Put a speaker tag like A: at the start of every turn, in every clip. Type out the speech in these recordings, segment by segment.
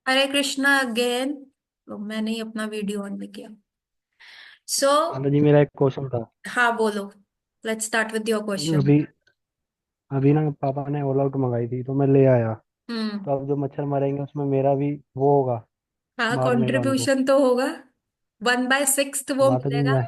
A: हरे Krishna again. तो मैंने ही अपना वीडियो ऑन नहीं किया। सो
B: हेलो जी, मेरा एक क्वेश्चन था।
A: हाँ, बोलो। Let's start with your question.
B: अभी अभी ना पापा ने ऑल आउट मंगाई थी तो मैं ले आया।
A: हम्म।
B: तो अब जो मच्छर मरेंगे उसमें मेरा भी वो होगा,
A: हाँ,
B: मारने का उनको।
A: कंट्रीब्यूशन तो होगा। 1/6 वो
B: माता जी
A: मिलेगा।
B: मैं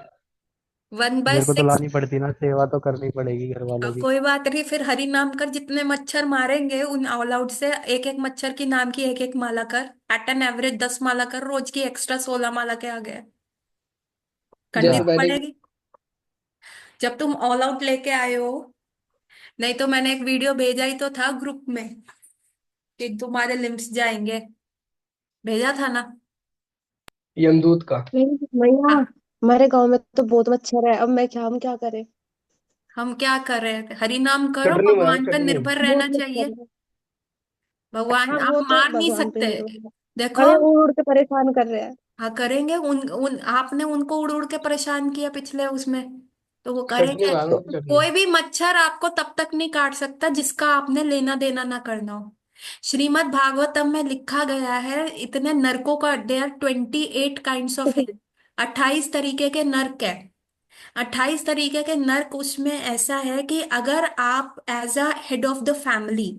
A: 1 बाय
B: मेरे को तो
A: सिक्स
B: लानी पड़ती ना, सेवा तो करनी पड़ेगी घर वालों की।
A: कोई बात नहीं, फिर हरि नाम कर। जितने मच्छर मारेंगे उन ऑल आउट से एक एक मच्छर की नाम की एक एक माला कर। एट एन एवरेज 10 माला कर, रोज की एक्स्ट्रा 16 माला के आ गए। करनी
B: अच्छा।
A: तो पड़ेगी जब तुम ऑल आउट लेके आए हो। नहीं तो मैंने एक वीडियो भेजा ही तो था ग्रुप में कि तुम्हारे लिम्स जाएंगे। भेजा था ना।
B: यमदूत का।
C: नहीं भैया,
A: हाँ।
C: हमारे गांव में तो बहुत मच्छर है। अब हम क्या करें।
A: हम क्या कर रहे थे? हरि नाम करो,
B: चटनी बनाओ,
A: भगवान पर
B: चटनी।
A: निर्भर रहना
C: बहुत
A: चाहिए।
C: मच्छर है।
A: भगवान
C: हाँ,
A: आप
C: वो तो
A: मार नहीं
C: भगवान पे
A: सकते।
C: निर्भर है।
A: देखो।
C: हमें उड़ उड़ के परेशान कर रहे हैं।
A: हाँ, करेंगे। उन उन आपने उनको उड़ उड़ के परेशान किया पिछले उसमें, तो वो
B: चटनी
A: करेंगे।
B: बनाओ, चटनी।
A: कोई भी मच्छर आपको तब तक नहीं काट सकता जिसका आपने लेना देना ना करना हो। श्रीमद् भागवतम में लिखा गया है, इतने नरकों का, देयर 28 काइंड्स ऑफ हेल। 28 तरीके के नर्क है। 28 तरीके के नर्क उसमें ऐसा है कि अगर आप as a head of the family,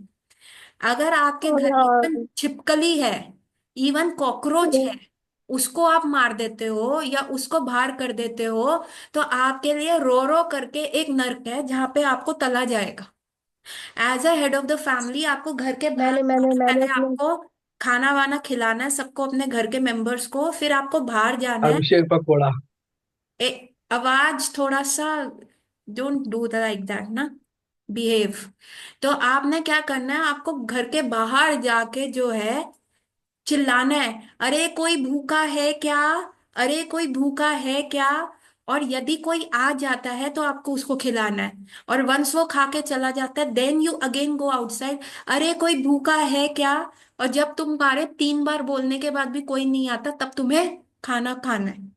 A: अगर आपके
C: और
A: घर इवन
C: यार,
A: छिपकली है, इवन कॉकरोच है, उसको आप मार देते हो या उसको बाहर कर देते हो, तो आपके लिए रो रो करके एक नर्क है जहां पे आपको तला जाएगा। As a head of the family आपको घर के बाहर
C: मैंने मैंने
A: सबसे
C: मैंने
A: पहले
C: अपने
A: आपको खाना वाना खिलाना है सबको, अपने घर के मेंबर्स को। फिर आपको बाहर जाना है।
B: अभिषेक पकोड़ा।
A: आवाज थोड़ा सा, डोंट डू लाइक दैट ना, बिहेव। तो आपने क्या करना है, आपको घर के बाहर जाके जो है चिल्लाना है, अरे कोई भूखा है क्या, अरे कोई भूखा है क्या। और यदि कोई आ जाता है तो आपको उसको खिलाना है। और वंस वो खा के चला जाता है, then you again go outside, अरे कोई भूखा है क्या। और जब तुम्हारे 3 बार बोलने के बाद भी कोई नहीं आता, तब तुम्हें खाना खाना है।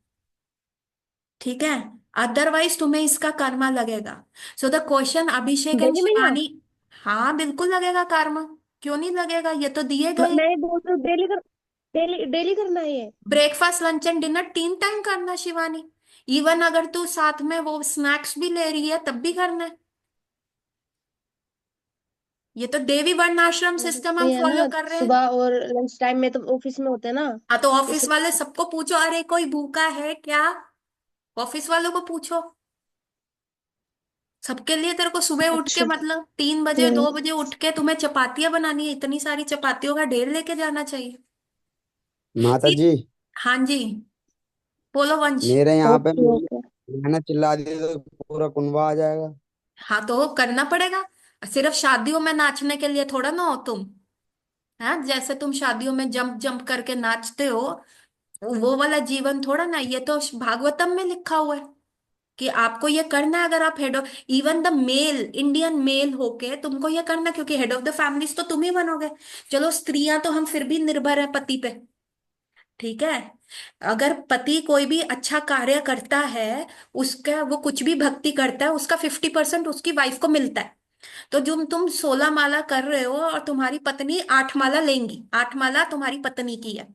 A: ठीक है। अदरवाइज तुम्हें इसका कर्मा लगेगा। So the question, Abhishek and
C: daily में या
A: शिवानी। हाँ, बिल्कुल लगेगा कर्मा। क्यों नहीं लगेगा, ये तो दिए गए।
C: मैं बोल रही हूँ, डेली डेली करना है ये।
A: Breakfast lunch and dinner 3 time करना शिवानी। इवन अगर तू साथ में वो स्नैक्स भी ले रही है तब भी करना है। ये तो देवी वर्णाश्रम सिस्टम हम
C: नहीं है
A: फॉलो
C: ना,
A: कर रहे हैं।
C: सुबह और लंच टाइम में तो ऑफिस में होते हैं ना।
A: हाँ, तो ऑफिस
C: इसलिए।
A: वाले सबको पूछो, अरे कोई भूखा है क्या। ऑफिस वालों को पूछो। सबके लिए तेरे को सुबह उठ के,
C: अच्छा।
A: मतलब 3 बजे
C: हम्म।
A: 2 बजे उठ के तुम्हें चपातियां बनानी है, इतनी सारी चपातियों का ढेर लेके जाना चाहिए।
D: माता
A: सी।
D: जी,
A: हाँ जी। बोलो वंश।
D: मेरे यहाँ पे
C: ओके ओके।
D: मैंने चिल्ला दी तो पूरा कुनबा आ जाएगा।
A: हाँ, तो करना पड़ेगा। सिर्फ शादियों में नाचने के लिए थोड़ा ना हो तुम। हाँ, जैसे तुम शादियों में जंप जंप करके नाचते हो, वो वाला जीवन थोड़ा ना। ये तो भागवतम में लिखा हुआ है कि आपको ये करना है। अगर आप head of, even the male Indian male होके तुमको ये करना है, क्योंकि हेड ऑफ द फैमिलीज तो तुम ही बनोगे। चलो, स्त्रियां तो हम फिर भी निर्भर है पति पे। ठीक है। अगर पति कोई भी अच्छा कार्य करता है, उसका वो कुछ भी भक्ति करता है, उसका 50% उसकी वाइफ को मिलता है। तो जो तुम 16 माला कर रहे हो और तुम्हारी पत्नी 8 माला लेंगी, 8 माला तुम्हारी पत्नी की है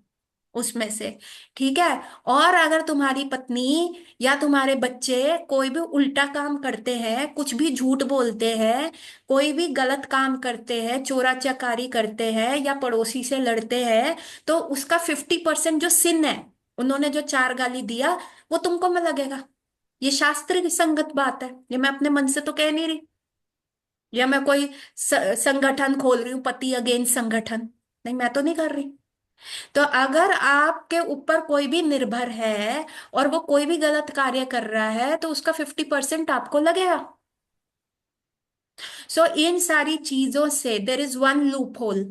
A: उसमें से। ठीक है। और अगर तुम्हारी पत्नी या तुम्हारे बच्चे कोई भी उल्टा काम करते हैं, कुछ भी झूठ बोलते हैं, कोई भी गलत काम करते हैं, चोरा चकारी करते हैं या पड़ोसी से लड़ते हैं, तो उसका 50% जो सिन है, उन्होंने जो 4 गाली दिया, वो तुमको में लगेगा। ये शास्त्र की संगत बात है, ये मैं अपने मन से तो कह नहीं रही। या मैं कोई संगठन खोल रही हूँ, पति अगेंस्ट संगठन। नहीं, मैं तो नहीं कर रही। तो अगर आपके ऊपर कोई भी निर्भर है और वो कोई भी गलत कार्य कर रहा है, तो उसका 50% आपको लगेगा। सो इन सारी चीजों से there is one loophole.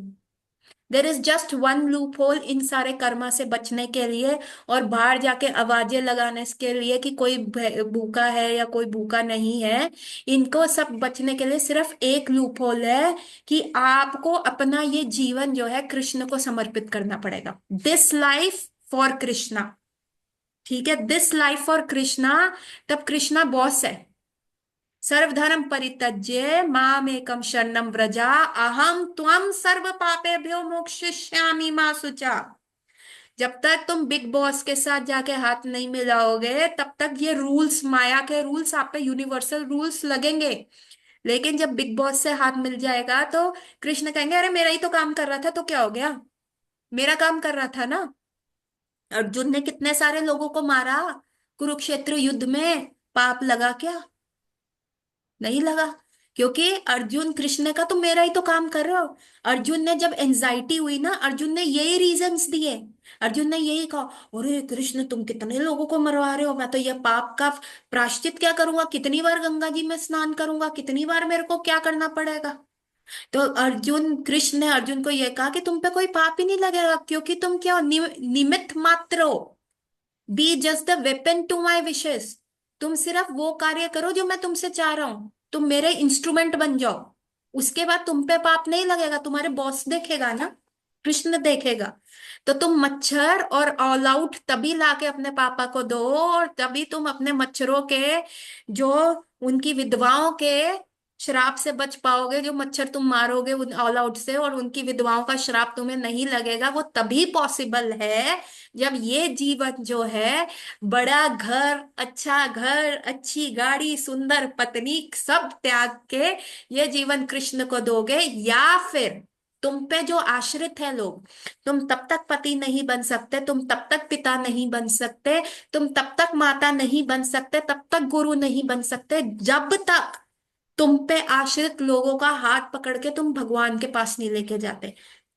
A: There is just one loophole इन सारे कर्मा से बचने के लिए, और बाहर जाके आवाजें लगाने के लिए कि कोई भूखा है या कोई भूखा नहीं है। इनको सब बचने के लिए सिर्फ एक लूप होल है कि आपको अपना ये जीवन जो है कृष्ण को समर्पित करना पड़ेगा। This life for Krishna. ठीक है, दिस लाइफ फॉर कृष्णा। तब कृष्णा बॉस है। सर्वधर्म परित्यज्य मामेकं शरणं व्रजा अहम त्वं सर्व पापेभ्यो मोक्षयिष्यामि मा शुचा। जब तक तुम बिग बॉस के साथ जाके हाथ नहीं मिलाओगे तब तक ये रूल्स, माया के रूल्स आप पे यूनिवर्सल रूल्स लगेंगे। लेकिन जब बिग बॉस से हाथ मिल जाएगा तो कृष्ण कहेंगे अरे मेरा ही तो काम कर रहा था, तो क्या हो गया, मेरा काम कर रहा था ना। अर्जुन ने कितने सारे लोगों को मारा कुरुक्षेत्र युद्ध में, पाप लगा क्या? नहीं लगा। क्योंकि अर्जुन कृष्ण का तो मेरा ही तो काम कर रहा हो। अर्जुन ने जब एंजाइटी हुई ना, अर्जुन ने यही रीजंस दिए। अर्जुन ने यही कहा अरे कृष्ण तुम कितने लोगों को मरवा रहे हो, मैं तो ये पाप का प्रायश्चित क्या करूंगा, कितनी बार गंगा जी में स्नान करूंगा, कितनी बार मेरे को क्या करना पड़ेगा। तो अर्जुन, कृष्ण ने अर्जुन को यह कहा कि तुम पे कोई पाप ही नहीं लगेगा, क्योंकि तुम क्या हो, निमित्त मात्र हो। Be just the weapon to my wishes. तुम सिर्फ वो कार्य करो जो मैं तुमसे चाह रहा हूं, तुम मेरे इंस्ट्रूमेंट बन जाओ। उसके बाद तुम पे पाप नहीं लगेगा, तुम्हारे बॉस देखेगा ना, कृष्ण देखेगा। तो तुम मच्छर और ऑल आउट तभी लाके अपने पापा को दो, और तभी तुम अपने मच्छरों के, जो उनकी विधवाओं के श्राप से बच पाओगे। जो मच्छर तुम मारोगे उन ऑल आउट से, और उनकी विधवाओं का श्राप तुम्हें नहीं लगेगा, वो तभी पॉसिबल है जब ये जीवन जो है, बड़ा घर, अच्छा घर, अच्छी गाड़ी, सुंदर पत्नी, सब त्याग के ये जीवन कृष्ण को दोगे। या फिर तुम पे जो आश्रित है लोग, तुम तब तक पति नहीं बन सकते, तुम तब तक पिता नहीं बन सकते, तुम तब तक माता नहीं बन सकते, तब तक गुरु नहीं बन सकते, जब तक तुम पे आश्रित लोगों का हाथ पकड़ के तुम भगवान के पास नहीं लेके जाते।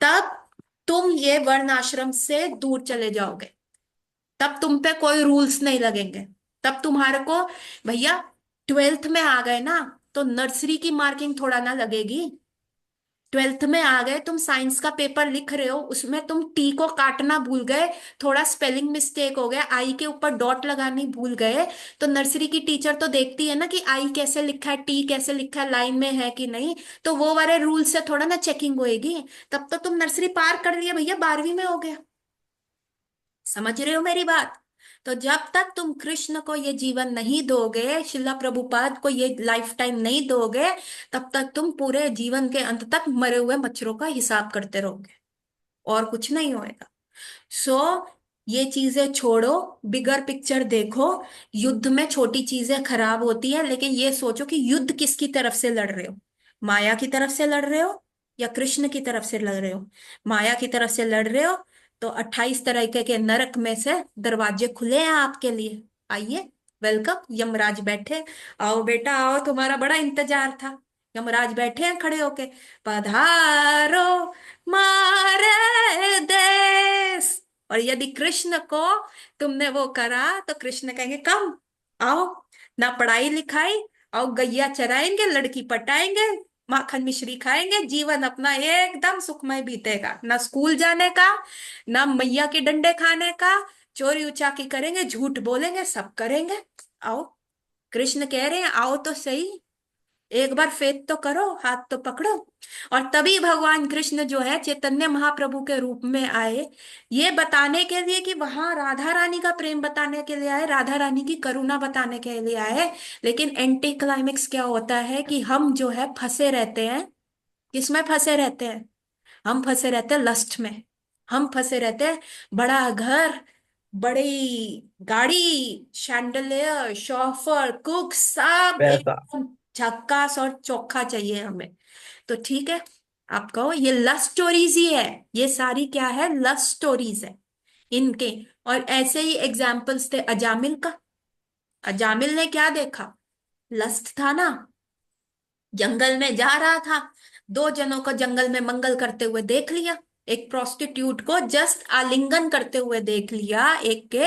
A: तब तुम ये वर्ण आश्रम से दूर चले जाओगे, तब तुम पे कोई रूल्स नहीं लगेंगे। तब तुम्हारे को, भैया 12th में आ गए ना, तो नर्सरी की मार्किंग थोड़ा ना लगेगी। 12th में आ गए, तुम साइंस का पेपर लिख रहे हो, उसमें तुम टी को काटना भूल गए, थोड़ा स्पेलिंग मिस्टेक हो गया, आई के ऊपर डॉट लगानी भूल गए, तो नर्सरी की टीचर तो देखती है ना कि आई कैसे लिखा है, टी कैसे लिखा है, लाइन में है कि नहीं। तो वो वाले रूल से थोड़ा ना चेकिंग होएगी। तब तो तुम नर्सरी पार कर लिया भैया, 12वीं में हो गया। समझ रहे हो मेरी बात? तो जब तक तुम कृष्ण को ये जीवन नहीं दोगे, शिला प्रभुपाद को ये लाइफ टाइम नहीं दोगे, तब तक तुम पूरे जीवन के अंत तक मरे हुए मच्छरों का हिसाब करते रहोगे, और कुछ नहीं होएगा। सो ये चीजें छोड़ो, बिगर पिक्चर देखो। युद्ध में छोटी चीजें खराब होती है, लेकिन ये सोचो कि युद्ध किसकी तरफ से लड़ रहे हो। माया की तरफ से लड़ रहे हो या कृष्ण की तरफ से लड़ रहे हो? माया की तरफ से लड़ रहे हो तो 28 तरीके के नरक में से दरवाजे खुले हैं आपके लिए। आइए, वेलकम, यमराज बैठे। आओ बेटा आओ, तुम्हारा बड़ा इंतजार था। यमराज बैठे हैं खड़े होके, पधारो मारे देश। और यदि कृष्ण को तुमने वो करा तो कृष्ण कहेंगे कम, आओ, ना पढ़ाई लिखाई, आओ गैया चराएंगे, लड़की पटाएंगे, माखन मिश्री खाएंगे, जीवन अपना एकदम सुखमय बीतेगा। ना स्कूल जाने का, ना मैया के डंडे खाने का, चोरी उचाकी करेंगे, झूठ बोलेंगे, सब करेंगे। आओ, कृष्ण कह रहे हैं आओ तो सही, एक बार फेथ तो करो, हाथ तो पकड़ो। और तभी भगवान कृष्ण जो है चैतन्य महाप्रभु के रूप में आए, ये बताने के लिए कि वहां राधा रानी का प्रेम बताने के लिए आए, राधा रानी की करुणा बताने के लिए आए। लेकिन एंटी क्लाइमेक्स क्या होता है कि हम जो है फंसे रहते हैं। किसमें फंसे रहते हैं? हम फंसे रहते हैं लस्ट में। हम फंसे रहते हैं बड़ा घर, बड़ी गाड़ी, शैंडलियर, शॉफर, कुक, सब
B: पैसा।
A: एकदम झक्कास और चोखा चाहिए हमें। तो ठीक है, आप कहो ये लस्ट स्टोरीज ही है, ये सारी क्या है, लस्ट स्टोरीज है इनके। और ऐसे ही एग्जाम्पल्स थे अजामिल का। अजामिल ने क्या देखा? लस्ट था ना, जंगल में जा रहा था, दो जनों को जंगल में मंगल करते हुए देख लिया, एक प्रोस्टिट्यूट को जस्ट आलिंगन करते हुए देख लिया एक के,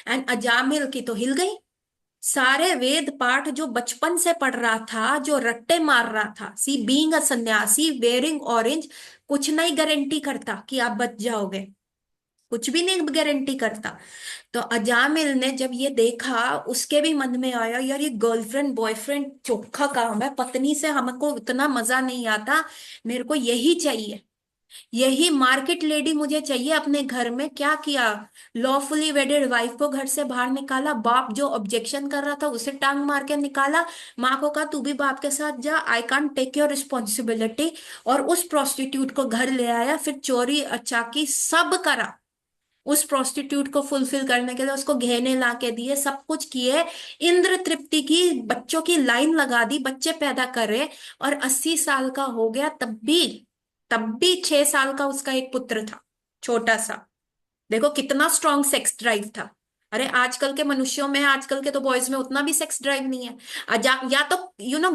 A: एंड अजामिल की तो हिल गई। सारे वेद पाठ जो बचपन से पढ़ रहा था, जो रट्टे मार रहा था, सी बीइंग अ सन्यासी वेयरिंग ऑरेंज, कुछ नहीं गारंटी करता कि आप बच जाओगे, कुछ भी नहीं गारंटी करता। तो अजामिल ने जब ये देखा, उसके भी मन में आया यार ये गर्लफ्रेंड बॉयफ्रेंड चोखा काम है, पत्नी से हमको इतना मजा नहीं आता, मेरे को यही चाहिए। यही मार्केट लेडी मुझे चाहिए अपने घर में। क्या किया, लॉफुली वेडेड वाइफ को घर से बाहर निकाला, बाप जो ऑब्जेक्शन कर रहा था उसे टांग मार के निकाला, माँ को कहा तू भी बाप के साथ जा, I can't take your responsibility, और उस प्रोस्टिट्यूट को घर ले आया, फिर चोरी चाकी सब करा उस प्रोस्टिट्यूट को फुलफिल करने के लिए, उसको गहने ला के दिए, सब कुछ किए, इंद्र तृप्ति की बच्चों की लाइन लगा दी, बच्चे पैदा करे, और 80 साल का हो गया, तब भी 6 साल का उसका एक पुत्र था, छोटा सा। देखो कितना स्ट्रांग सेक्स ड्राइव था। अरे आजकल के मनुष्यों में, आजकल के तो बॉयज में उतना भी सेक्स ड्राइव नहीं है। या तो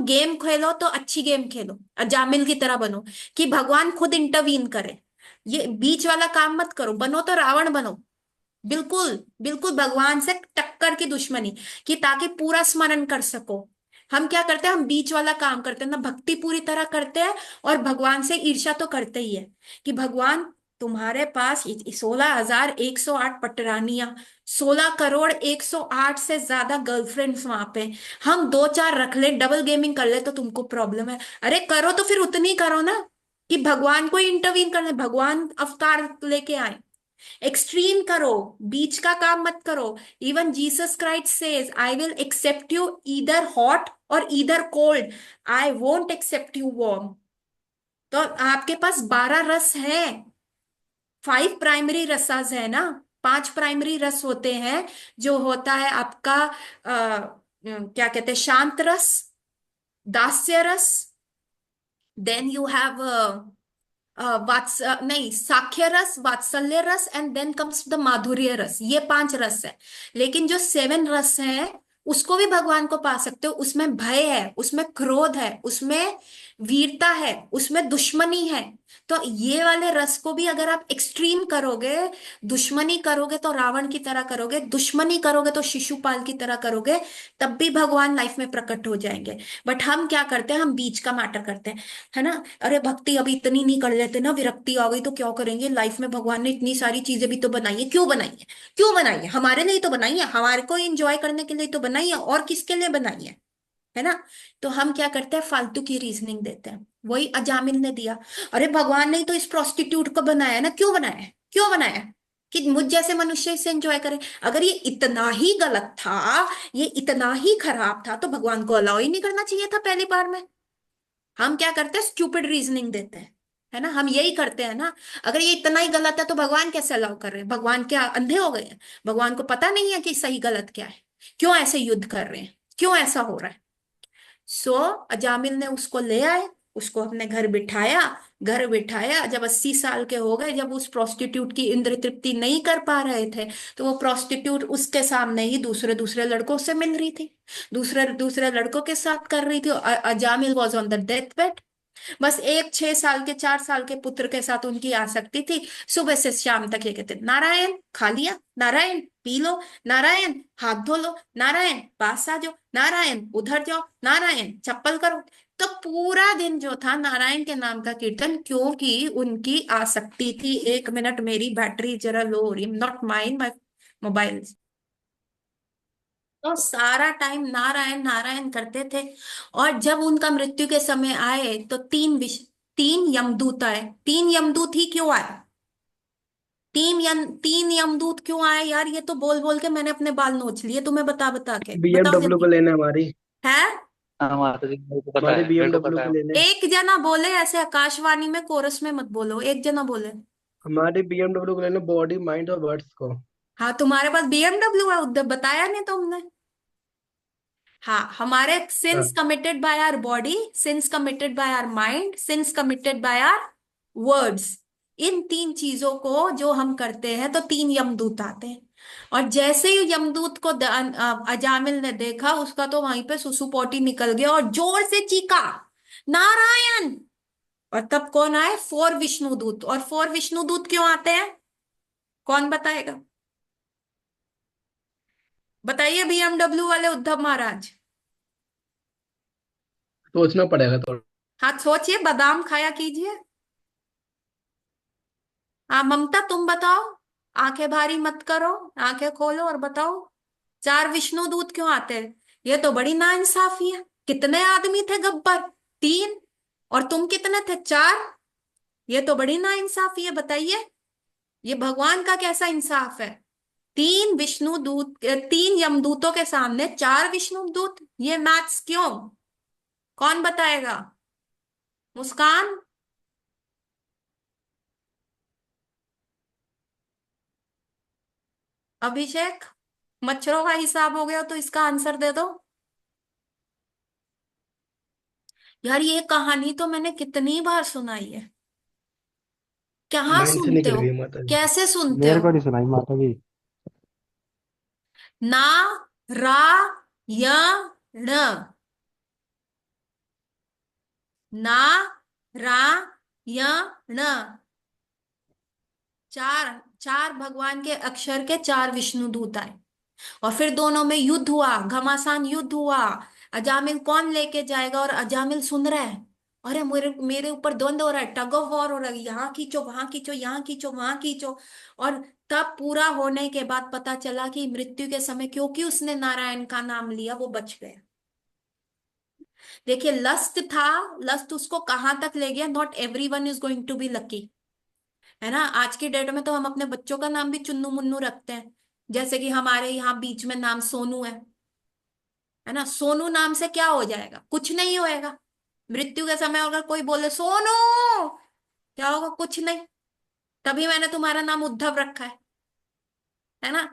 A: गेम खेलो तो अच्छी गेम खेलो, अजामिल की तरह बनो, कि भगवान खुद इंटरवीन करे। ये बीच वाला काम मत करो, बनो तो रावण बनो, बिल्कुल बिल्कुल भगवान से टक्कर की दुश्मनी, कि ताकि पूरा स्मरण कर सको। हम क्या करते हैं, हम बीच वाला काम करते हैं ना, भक्ति पूरी तरह करते हैं, और भगवान से ईर्ष्या तो करते ही है, कि भगवान तुम्हारे पास 16,108 पटरानियां, 16,108 से ज्यादा गर्लफ्रेंड्स वहां पे, हम दो चार रख ले, डबल गेमिंग कर ले तो तुमको प्रॉब्लम है। अरे करो तो फिर उतनी करो ना, कि भगवान को इंटरवीन करना, भगवान अवतार लेके आए। एक्सट्रीम करो, बीच का काम मत करो। Even Jesus Christ says I will accept you either hot और either cold, I won't accept you warm. तो आपके पास 12 रस हैं, 5 प्राइमरी रसाज है ना, 5 प्राइमरी रस होते हैं। जो होता है आपका क्या कहते हैं, शांत रस, दास्य रस, देन यू हैव नहीं, साख्य रस, वात्सल्य रस, एंड देन कम्स द माधुर्य रस। ये 5 रस है। लेकिन जो 7 रस है उसको भी भगवान को पा सकते हो। उसमें भय है, उसमें क्रोध है, उसमें वीरता है, उसमें दुश्मनी है। तो ये वाले रस को भी अगर आप एक्सट्रीम करोगे, दुश्मनी करोगे तो रावण की तरह करोगे, दुश्मनी करोगे तो शिशुपाल की तरह करोगे, तब भी भगवान लाइफ में प्रकट हो जाएंगे। बट हम क्या करते हैं, हम बीच का मैटर करते हैं, है ना। अरे भक्ति अभी इतनी नहीं कर लेते ना, विरक्ति आ गई तो क्या करेंगे, लाइफ में भगवान ने इतनी सारी चीजें भी तो बनाई है, क्यों बनाई है, क्यों बनाई है, हमारे लिए तो बनाई है, हमारे को एंजॉय करने के लिए तो बनाई है, और किसके लिए बनाई है ना। तो हम क्या करते हैं, फालतू की रीजनिंग देते हैं, वही अजामिल ने दिया। अरे भगवान ने ही तो इस प्रोस्टिट्यूट को बनाया ना, क्यों बनाया है, क्यों बनाया है, कि मुझ जैसे मनुष्य इसे एंजॉय करें। अगर ये इतना ही गलत था, ये इतना ही खराब था, तो भगवान को अलाउ ही नहीं करना चाहिए था पहली बार में। हम क्या करते हैं, स्टूपिड रीजनिंग देते हैं, है ना, हम यही करते हैं ना। अगर ये इतना ही गलत है तो भगवान कैसे अलाउ कर रहे हैं, भगवान क्या अंधे हो गए हैं, भगवान को पता नहीं है कि सही गलत क्या है, क्यों ऐसे युद्ध कर रहे हैं, क्यों ऐसा हो रहा है। सो अजामिल ने उसको ले आए, उसको अपने घर बिठाया। जब 80 साल के हो गए, जब उस प्रोस्टिट्यूट की इंद्र तृप्ति नहीं कर पा रहे थे, तो वो प्रोस्टिट्यूट उसके सामने ही दूसरे दूसरे लड़कों से मिल रही थी, दूसरे दूसरे लड़कों के साथ कर रही थी। Ajamil was on the death bed. बस एक 6 साल के 4 साल के पुत्र के साथ उनकी आसक्ति थी। सुबह से शाम तक ये कहते, नारायण खा लिया, नारायण पी लो, नारायण हाथ धो लो, नारायण पास आ जाओ, नारायण उधर जाओ, नारायण चप्पल करो। तो पूरा दिन जो था नारायण के नाम का कीर्तन, क्योंकि उनकी आसक्ति थी। 1 मिनट, मेरी बैटरी जरा लो हो रही, नॉट माइंड माई मोबाइल। तो सारा टाइम नारायण नारायण करते थे। और जब उनका मृत्यु के समय आए तो 3 यमदूत आए। 3 यमदूत ही क्यों आए, 3 यमदूत क्यों आए यार, ये तो बोल बोल के मैंने अपने बाल नोच लिए तुम्हें बता बता के, बताओ
B: बीएमडब्ल्यू को
A: जल्दी।
B: लेना हमारी
A: है,
E: हाँ माता जी, मेरे को पता
B: हमारी
E: है, मेरे को
B: बीएमडब्ल्यू
E: पता
B: को
E: है।
B: लेने।
A: एक जना बोले ऐसे आकाशवाणी में, कोरस में मत बोलो, एक जना बोले।
B: हमारी बीएमडब्ल्यू को लेना, बॉडी माइंड और वर्ड्स को।
A: हाँ तुम्हारे पास बीएमडब्ल्यू है, उधर बताया नहीं तुमने। हाँ, हमारे
B: हाँ।
A: Sins committed by our body, sins committed by our mind, sins committed by our words, इन 3 चीजों को जो हम करते हैं तो 3 यमदूत आते हैं। और जैसे ही यमदूत को अजामिल ने देखा, उसका तो वहीं पे सुसु पोटी निकल गया और जोर से चीखा, नारायण। और तब कौन आए, 4 विष्णुदूत। और 4 विष्णुदूत क्यों आते हैं, कौन बताएगा, बताइए बीएमडब्ल्यू वाले उद्धव महाराज।
B: सोचना पड़ेगा थोड़ा।
A: हाँ सोचिए, बादाम खाया कीजिए। हाँ ममता तुम बताओ, आंखें भारी मत करो, आंखें खोलो और बताओ, 4 विष्णुदूत क्यों आते हैं। ये तो बड़ी नाइंसाफी है। कितने आदमी थे गब्बर, 3, और तुम कितने थे, 4। ये तो बड़ी नाइंसाफी है, बताइए। ये भगवान का कैसा इंसाफ है? तीन विष्णु दूत, तीन यमदूतों के सामने चार विष्णु दूत, ये मैथ्स क्यों? कौन बताएगा? मुस्कान। अभिषेक। मच्छरों का हिसाब हो गया तो इसका आंसर दे दो। यार ये कहानी तो मैंने कितनी बार सुनाई है। कहाँ
B: माइंड से
A: सुनते
B: निकल
A: हो?
B: गई माता जी।
A: कैसे सुनते
B: मेरे
A: हो?
B: को नहीं सुनाई माता जी।
A: ना, रा, य, ण। ना, रा, य, ण। चार चार भगवान के अक्षर के चार विष्णु दूत आए, और फिर दोनों में युद्ध हुआ, घमासान युद्ध हुआ। अजामिल कौन लेके जाएगा, और अजामिल सुन रहा है। अरे मेरे मेरे ऊपर द्वंद हो रहा है, टग ऑफ वॉर हो रहा है, यहाँ खींचो वहां खींचो, यहाँ खींचो वहां खींचो। और तब पूरा होने के बाद पता चला कि मृत्यु के समय क्योंकि उसने नारायण का नाम लिया, वो बच गया। देखिए, लस्ट था, लस्ट उसको कहां तक ले गया। Not everyone is going to be lucky, है ना। आज की डेट में तो हम अपने बच्चों का नाम भी चुन्नू मुन्नू रखते हैं। जैसे कि हमारे यहाँ बीच में नाम सोनू है ना। सोनू नाम से क्या हो जाएगा? कुछ नहीं होएगा। मृत्यु के समय अगर कोई बोले सोनू, क्या होगा? कुछ नहीं। तभी मैंने तुम्हारा नाम उद्धव रखा है ना।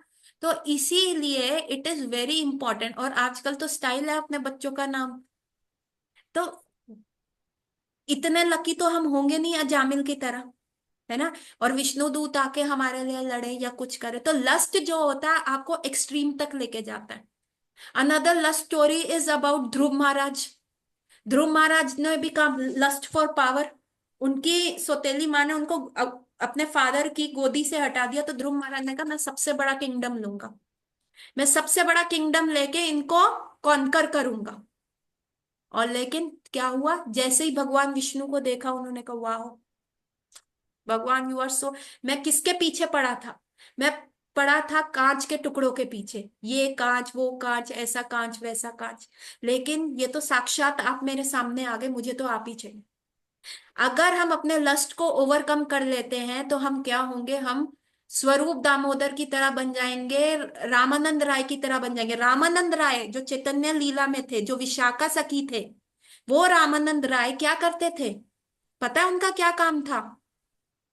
A: तो इसीलिए इट इज वेरी इंपॉर्टेंट। और आजकल तो स्टाइल है अपने बच्चों का नाम। तो इतने लकी तो हम होंगे नहीं अजामिल की तरह, है ना। और विष्णु दूत आके हमारे लिए लड़े या कुछ करे, तो लस्ट जो होता है आपको एक्सट्रीम तक लेके जाता है। Another lust story is about Dhruv Maharaj. Dhruv Maharaj ने बिकम लस्ट फॉर पावर। उनकी सौतेली माँ ने उनको अपने फादर की गोदी से हटा दिया, तो ध्रुव महाराज ने कहा मैं सबसे बड़ा किंगडम लूंगा, मैं सबसे बड़ा किंगडम लेके इनको कॉन्कर करूंगा। और लेकिन क्या हुआ, जैसे ही भगवान विष्णु को देखा उन्होंने कहा वाह भगवान यू आर सो। मैं किसके पीछे पड़ा था? मैं पड़ा था कांच के टुकड़ों के पीछे, ये कांच वो कांच, ऐसा कांच वैसा कांच। लेकिन ये तो साक्षात आप मेरे सामने आ गए, मुझे तो आप ही चाहिए। अगर हम अपने लस्ट को ओवरकम कर लेते हैं तो हम क्या होंगे? हम स्वरूप दामोदर की तरह बन जाएंगे, रामानंद राय की तरह बन जाएंगे। रामानंद राय जो चैतन्य लीला में थे, जो विशाखा सखी थे, वो रामानंद राय क्या करते थे? पता है उनका क्या काम था?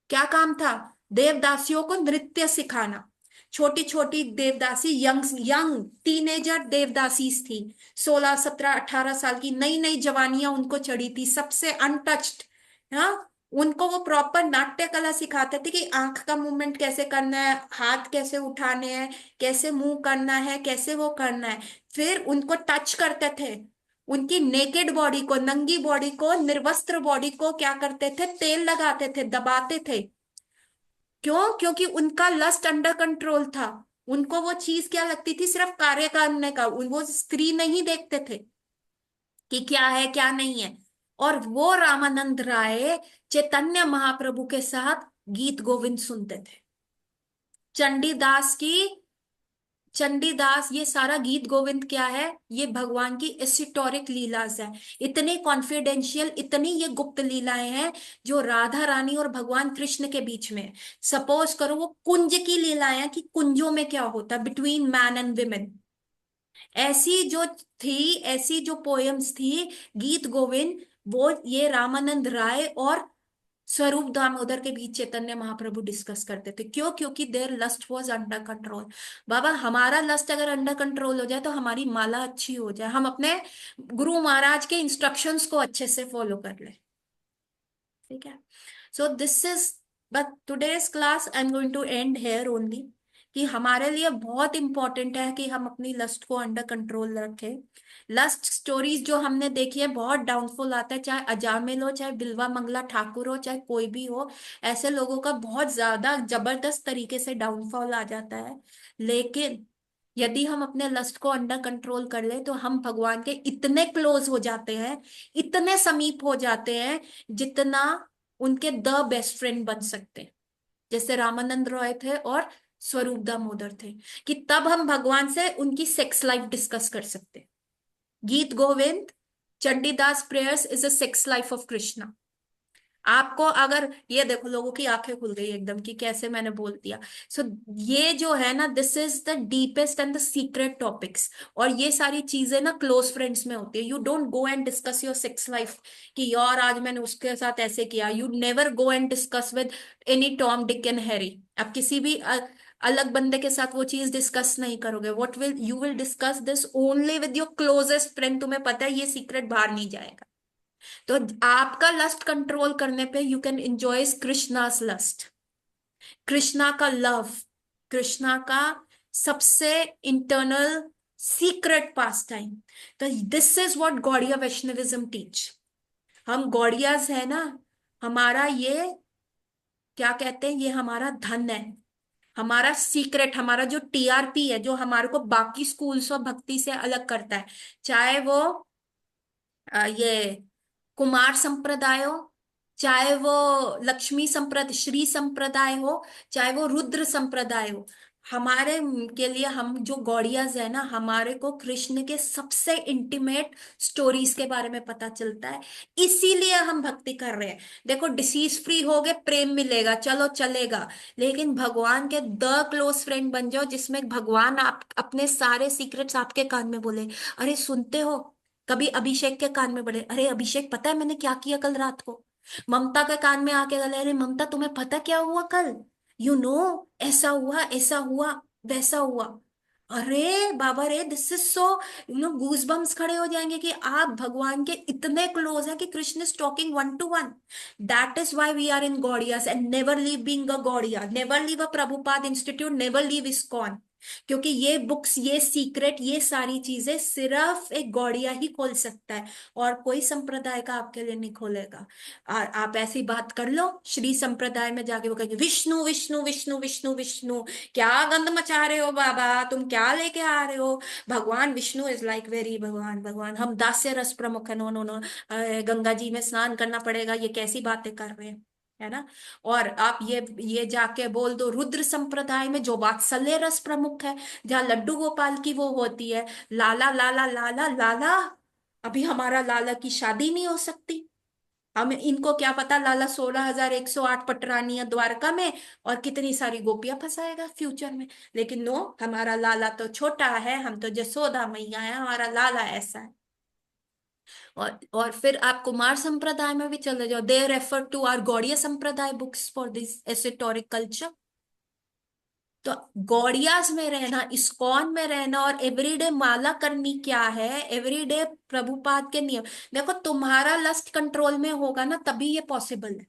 A: क्या काम था? देवदासियों को नृत्य सिखाना। छोटी छोटी देवदासी, यंग यंग टीनेजर देवदासीज थी। 16 17 18 साल की नई नई जवानियां उनको चढ़ी थी, सबसे अनटच्ड। हाँ, उनको वो प्रॉपर नाट्य कला सिखाते थे कि आंख का मूवमेंट कैसे करना है, हाथ कैसे उठाने हैं, कैसे मुंह करना है, कैसे वो करना है। फिर उनको टच करते थे, उनकी नेकेड बॉडी को, नंगी बॉडी को, निर्वस्त्र बॉडी को क्या करते थे? तेल लगाते थे, दबाते थे। क्यों? क्योंकि उनका लस्ट अंडर कंट्रोल था। उनको वो चीज क्या लगती थी? सिर्फ कार्य करने का, वो स्त्री नहीं देखते थे कि क्या है क्या नहीं है। और वो रामानंद राय चैतन्य महाप्रभु के साथ गीत गोविंद सुनते थे। चंडीदास की, चंडीदास, ये सारा गीत गोविंद क्या है? ये भगवान की एसिटोरिक लीलाज है। इतनी कॉन्फिडेंशियल, इतनी ये गुप्त लीलाएं हैं जो राधा रानी और भगवान कृष्ण के बीच में। सपोज करो वो कुंज की लीलाएं हैं कि कुंजों में क्या होता है बिटवीन मैन एंड विमेन, ऐसी जो थी, ऐसी जो पोएम्स थी, गीत गोविंद, वो ये रामानंद राय और स्वरूप दामोदर के बीच चैतन्य महाप्रभु डिस्कस करते थे। क्यों? क्योंकि their lust was under control. बाबा, हमारा लस्ट अगर अंडर कंट्रोल हो जाए तो हमारी माला अच्छी हो जाए, हम अपने गुरु महाराज के इंस्ट्रक्शंस को अच्छे से फॉलो कर ले। ठीक है। So this is, but today's class I am going to end here only, कि हमारे लिए बहुत इंपॉर्टेंट है कि हम अपनी लस्ट को अंडर कंट्रोल रखें। लस्ट स्टोरीज जो हमने देखी है, बहुत डाउनफॉल आता है, चाहे अजामिल हो, चाहे बिल्वा मंगला ठाकुर हो, चाहे कोई भी हो। ऐसे लोगों का बहुत ज्यादा जबरदस्त तरीके से डाउनफॉल आ जाता है। लेकिन यदि हम अपने लस्ट को अंडर कंट्रोल कर ले तो हम भगवान के इतने क्लोज हो जाते हैं, इतने समीप हो जाते हैं, जितना उनके द बेस्ट फ्रेंड बन सकते हैं, जैसे रामानंद रॉय थे और स्वरूप दामोदर थे। कि तब हम भगवान से उनकी सेक्स लाइफ डिस्कस कर सकते हैं। गीत Govind, Chandidas prayers is a sex life of Krishna. आपको अगर ये देखो, लोगों की आंखें खुल गई एकदम कि कैसे मैंने बोल दिया। सो ये जो है ना, this is the deepest and the secret topics. और ये सारी चीजें ना क्लोज फ्रेंड्स में होती है। You don't go and discuss your sex life कि यार आज मैंने उसके साथ ऐसे किया। You never go and discuss with any Tom Dick and Harry. आप किसी भी अलग बंदे के साथ वो चीज डिस्कस नहीं करोगे। What will you will discuss this only with your closest friend. तुम्हें पता है ये सीक्रेट बाहर नहीं जाएगा। तो आपका लस्ट कंट्रोल करने पे you can enjoy Krishna's lust, Krishna का लव, कृष्णा का सबसे इंटरनल सीक्रेट पास टाइम। तो this is what Gaudiya Vaishnavism teach. हम गौड़ियाज है ना, हमारा ये क्या कहते हैं, ये हमारा धन है, हमारा सीक्रेट, हमारा जो टीआरपी है, जो हमारे को बाकी स्कूल्स और भक्ति से अलग करता है। चाहे वो ये कुमार संप्रदाय हो, चाहे वो लक्ष्मी संप्रदाय, श्री संप्रदाय हो, चाहे वो रुद्र संप्रदाय हो, हमारे के लिए हम जो गौड़ियाज है ना, हमारे को कृष्ण के सबसे इंटीमेट स्टोरीज के बारे में पता चलता है। इसीलिए हम भक्ति कर रहे हैं। देखो, डिसीज फ्री हो गए, प्रेम मिलेगा, चलो चलेगा। लेकिन भगवान के द क्लोज फ्रेंड बन जाओ, जिसमें भगवान आप अपने सारे सीक्रेट्स आपके कान में बोले। अरे सुनते हो, कभी अभिषेक के कान में बोले, अरे अभिषेक पता है मैंने क्या किया कल रात को। ममता के कान में आके बोले, अरे ममता तुम्हें पता क्या हुआ कल, यू नो, ऐसा हुआ वैसा हुआ। अरे बाबा रे, this is so, you know, goose bumps खड़े हो जाएंगे कि आप भगवान के इतने क्लोज हैं कि Krishna is talking one to one. That is why we are in Gaudiyas and never leave being a Gaudiya, never leave a Prabhupada institute, never leave ISKCON. क्योंकि ये बुक्स, ये सीक्रेट, ये सारी चीजें सिर्फ एक गौड़िया ही खोल सकता है, और कोई संप्रदाय का आपके लिए नहीं खोलेगा। और आप ऐसी बात कर लो श्री संप्रदाय में जाके, वो कहेंगे विष्णु विष्णु विष्णु विष्णु विष्णु, क्या गंद मचा रहे हो बाबा, तुम क्या लेके आ रहे हो। भगवान विष्णु इज लाइक वेरी भगवान भगवान, हम दास्य रस प्रमुख है, no no no, Ganga ji में स्नान करना पड़ेगा, ये कैसी बातें कर रहे हैं, है ना। और आप ये जाके बोल दो रुद्र संप्रदाय में, जो वात्सल्य रस प्रमुख है, जहाँ लड्डू गोपाल की वो होती है, लाला लाला लाला लाला, अभी हमारा लाला की शादी नहीं हो सकती। हमें इनको क्या पता, लाला 16,108 पटरानियां द्वारका में और कितनी सारी गोपियां फंसाएगा फ्यूचर में। लेकिन नो, हमारा लाला तो छोटा है, हम तो जसोदा मैया है, हमारा लाला ऐसा है। और फिर आप कुमार संप्रदाय में भी चले जाओ, they refer to our Gaudiya sampradaya books for this esoteric culture. तो गौड़ियास में रहना, इस्कॉन में रहना और एवरीडे माला करनी क्या है, एवरीडे प्रभुपाद के नियम। देखो, तुम्हारा लस्ट कंट्रोल में होगा ना, तभी ये पॉसिबल है।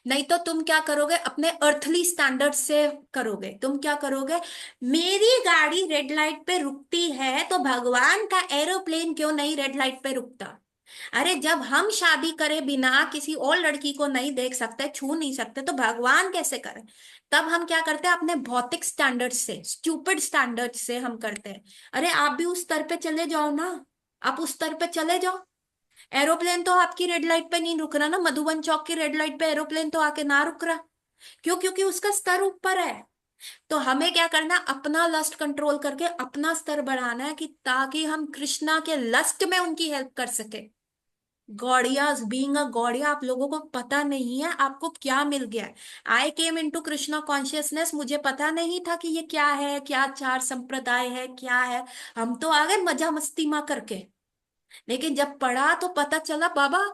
A: नहीं तो तुम क्या करोगे, अपने अर्थली स्टैंडर्ड से करोगे। तुम क्या करोगे, मेरी गाड़ी रेड लाइट पे रुकती है तो भगवान का एरोप्लेन क्यों नहीं रेड लाइट पे रुकता। अरे जब हम शादी करे बिना किसी और लड़की को नहीं देख सकते, छू नहीं सकते, तो भगवान कैसे करें। तब हम क्या करते हैं, अपने भौतिक स्टैंडर्ड से, स्टूपिड स्टैंडर्ड से हम करते हैं। अरे आप भी उस स्तर पे चले जाओ ना, आप उस स्तर पे चले जाओ। एरोप्लेन तो आपकी रेड लाइट पे नहीं रुक रहा ना, मधुबन चौक की रेड लाइट पे एरोप्लेन तो आके ना रुक रहा। क्यों, क्योंकि उसका स्तर ऊपर है। तो हमें क्या करना, अपना लस्ट कंट्रोल करके अपना स्तर बढ़ाना है, कि ताकि हम कृष्णा के लस्ट में उनकी हेल्प कर सके। गौड़ियाज, बीइंग अ गौड़िया, आप लोगों को पता नहीं है आपको क्या मिल गया है। आई केम इनटू कृष्णा कॉन्शियसनेस, मुझे पता नहीं था कि ये क्या है, क्या चार संप्रदाय है, क्या है। हम तो आ गए मजा मस्ती में करके। लेकिन जब पढ़ा तो पता चला बाबा,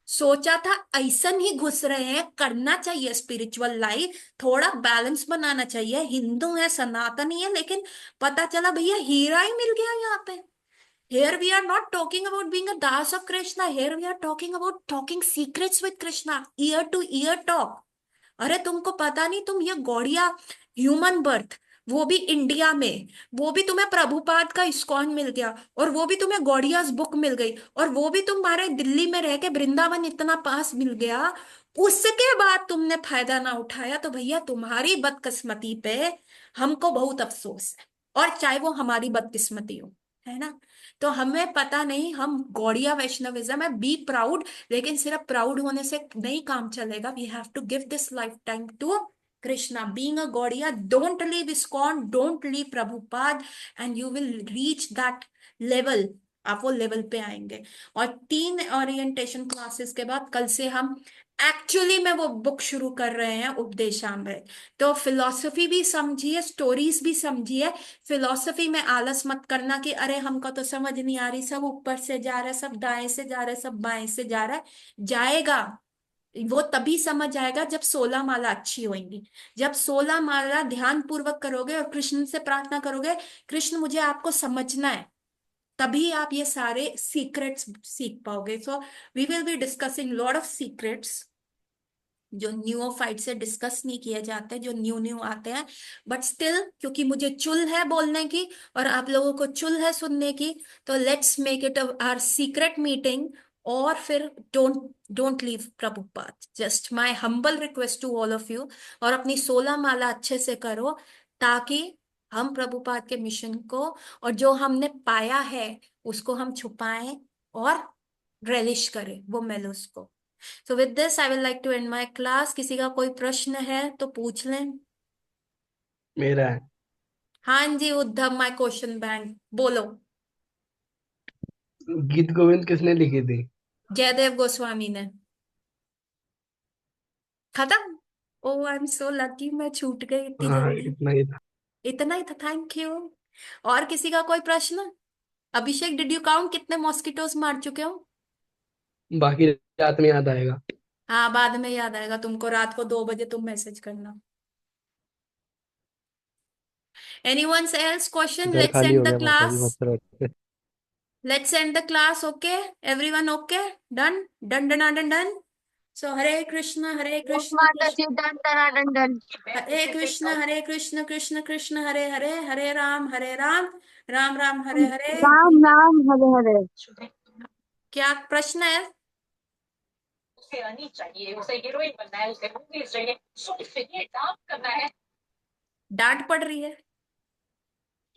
A: सोचा था ऐसा ही घुस रहे हैं, करना चाहिए स्पिरिचुअल लाइफ, थोड़ा बैलेंस बनाना चाहिए, हिंदू है सनातनी है, लेकिन पता चला भैया हीरा ही मिल गया यहाँ पे। Here we are not talking about being a das of Krishna. Here we are talking about talking secrets with Krishna, ear to ear talk. अरे तुमको पता नहीं, तुम ये गौड़िया ह्यूमन बर्थ, वो भी इंडिया में, वो भी तुम्हें प्रभुपाद का इस्कॉन मिल गया, और वो भी तुम्हें गौड़ियास बुक मिल गई, और वो भी तुम्हारे दिल्ली में रह के वृंदावन इतना पास मिल गया। उसके बाद तुमने फायदा ना उठाया, तो भैया तुम्हारी बदकिस्मती पे हमको बहुत अफसोस है। और चाहे वो हमारी बदकिस्मती हो, है ना। तो हमें पता नहीं, हम गौड़िया वैष्णविज्म है, बी प्राउड। लेकिन सिर्फ प्राउड होने से नहीं काम चलेगा, we have to give this lifetime to Krishna, being a Gaudiya. Don't leave ISKCON, don't leave Prabhupada, and you will reach that level. आप वो लेवल पे आएंगे। और 3 ओरिएंटेशन क्लासेस के बाद कल से हम एक्चुअली में वो बुक शुरू कर रहे हैं, उपदेशामृत। तो फिलॉसफी भी समझिए, स्टोरीज भी समझिए। फिलॉसफी में आलस मत करना कि अरे हमको तो समझ नहीं आ रही, सब ऊपर से जा रहा है, सब दाएं से जा रहा है, सब बाएं से जा रहा है। जाएगा, वो तभी समझ आएगा जब 16 माला अच्छी होंगी। जब 16 माला ध्यान पूर्वक करोगे और कृष्ण से प्रार्थना करोगे, कृष्ण मुझे आपको समझना है, तभी आप ये सारे सीक्रेट्स सीख पाओगे। So we will be discussing lot of secrets जो न्यूओफाइट से डिस्कस नहीं किए जाते, जो न्यू न्यू आते हैं। बट स्टिल, क्योंकि मुझे चुल है बोलने की और आप लोगों को चुल है सुनने की, तो let's make it our secret meeting. और फिर don't don't leave Prabhupada, just my humble request to all of you. और अपनी 16 माला अच्छे से करो, ताकि हम प्रभुपाद के मिशन को और जो हमने पाया है उसको हम छुपाएं और रेलिश करें वो मेलोस को। So with this, I will like to end my class. किसी का कोई प्रश्न है तो पूछ लें।
B: मेरा है।
A: हाँ जी उद्धव, माय क्वेश्चन बैंक, बोलो।
B: गीत गोविंद किसने लिखी थी?
A: जयदेव गोस्वामी ने। खत्म। ओ आई एम सो लकी, मैं छूट गई इतनी
B: हाँ,
A: जल्दी।
B: इतना ही था।
A: इतना ही था, थैंक यू। और किसी का कोई प्रश्न? अभिषेक, डिड यू काउंट कितने मॉस्किटोस मार चुके हो?
B: बाकी रात में याद आएगा।
A: हाँ, बाद में याद आएगा तुमको, रात को 2 बजे तुम मैसेज करना। Anyone's else question?
B: घर
A: Let's
B: खाली
A: end
B: हो
A: the
B: गया माता जी,
A: class.
B: मस्त रहते।
A: Let's end the class, okay? Everyone okay? Done? Done, done, done, done. So Hare
C: Yes,
A: Krishna, Krishna,
C: Mataji, done, done, done, done.
A: Hare Krishna, Krishna Krishna, Hare Hare, Hare Ram, Ram Ram, Hare Hare।
C: Ram नाम हरे हरे।
A: क्या प्रश्न है?
F: उसे आनी चाहिए, उसे heroine बनना है, उसे मूवीज चाहिए, सिर्फ ये काम करना है।
A: डांट पड़ रही है।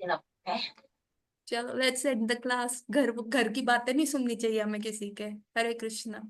F: Enough है।
A: चलो लेट्स एंड द क्लास। घर घर की बातें नहीं सुननी चाहिए हमें किसी के। हरे कृष्णा।